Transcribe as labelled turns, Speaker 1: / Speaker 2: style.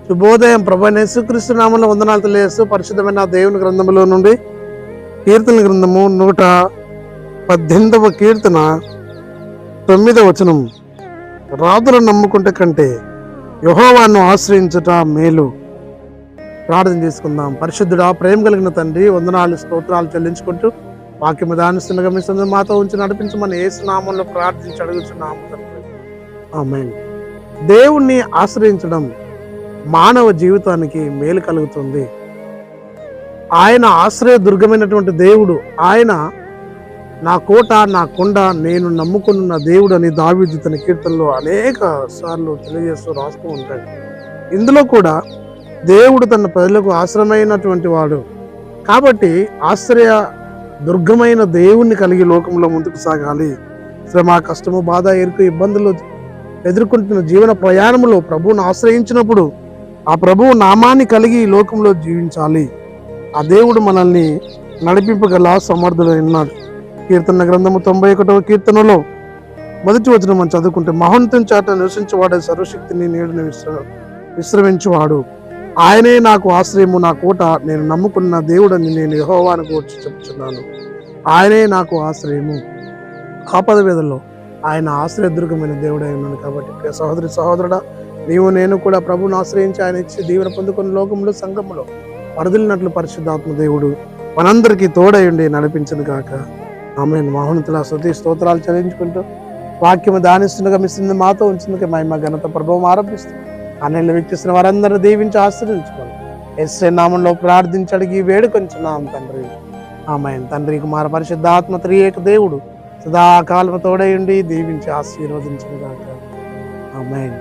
Speaker 1: శుభోదయం. ప్రభు యేసుక్రీస్తు నామములో వందనాలు తెలియజేస్తూ పరిశుద్ధమైన దేవుని గ్రంథములో నుండి కీర్తన గ్రంథము 118వ కీర్తన 9వ వచనం. రాజులను నమ్ముకుంటే కంటే యెహోవాను ఆశ్రయించుట మేలు. ప్రార్థన చేసుకుందాం. పరిశుద్ధుడా, ప్రేమ కలిగిన తండ్రి, వందనాలు స్తోత్రాలు చెల్లించుకుంటూ వాక్యము ధ్యానిస్తుండగా మీ సందు మాతో ఉంచి నడిపించమని యేసు నామములో ప్రార్థించి అడుగుచున్నాము తండ్రి. ఆమేన్. దేవుణ్ణి ఆశ్రయించడం మానవ జీవితానికి మేలు కలుగుతుంది. ఆయన ఆశ్రయ దుర్గమైనటువంటి దేవుడు. ఆయన నా కోట, నా కొండ, నేను నమ్ముకున్న దేవుడు అని దావీదు తన కీర్తనలో అనేక సార్లు తెలియజేస్తూ రాస్తూ ఉంటాడు. ఇందులో కూడా దేవుడు తన ప్రజలకు ఆశ్రయమైనటువంటి వాడు కాబట్టి ఆశ్రయ దుర్గమైన దేవుణ్ణి కలిగి లోకంలో ముందుకు సాగాలి. శ్రమ, కష్టము, బాధ, ఎరుకు, ఇబ్బందులు ఎదుర్కొంటున్న జీవన ప్రయాణంలో ప్రభువును ఆశ్రయించినప్పుడు ఆ ప్రభువు నామాన్ని కలిగి ఈ లోకంలో జీవించాలి. ఆ దేవుడు మనల్ని నడిపింపగల సమర్థుడై ఉన్నాడు. కీర్తన గ్రంథము 91వ కీర్తనలో మొదటి వచనం మనం చదువుకుంటే, మహోన్నతుని చాట నివసించేవాడే సర్వశక్తిని నీడని విశ్రమించువాడు. ఆయనే నాకు ఆశ్రయము, నా కోట, నేను నమ్ముకున్న దేవుడని నేను యెహోవాను గూర్చి చెప్తున్నాను. ఆయనే నాకు ఆశ్రయము. ఆపద వేదల్లో ఆయన ఆశ్రయదుర్గమైన దేవుడై ఉన్నాడు. కాబట్టి ప్రియ సహోదరి, సహోదరుడా, నీవు నేను కూడా ప్రభువును ఆశ్రయించి ఆయన ఇచ్చి దీవెన పొందుకున్న లోకంలో సంఘంలో వరదలినట్లు పరిశుద్ధాత్మ దేవుడు మనందరికీ తోడయుండి నడిపించను గాక. ఆమేన్. మహోన్నతుల స్తుతి స్తోత్రాలు చెల్లించుకుంటూ వాక్యము ధ్యానిస్తుండగా మీ సింది మాతో ఉంచుందుకే మహిమ ఘనత ప్రభావం ఆరంభిస్తూ అన్నెళ్ళు వీక్షిస్తున్న వారందరూ దీవించి ఆశ్రయించుకోవాలి. యేసు నామములో ప్రార్థించి అడిగి వేడుకొంచున్నాం తండ్రి. ఆమేన్. తండ్రి, కుమార పరిశుద్ధాత్మ త్రియేక దేవుడు సదాకాలము తోడయుండి దీవించి ఆశీర్వదించును గాక. ఆమేన్.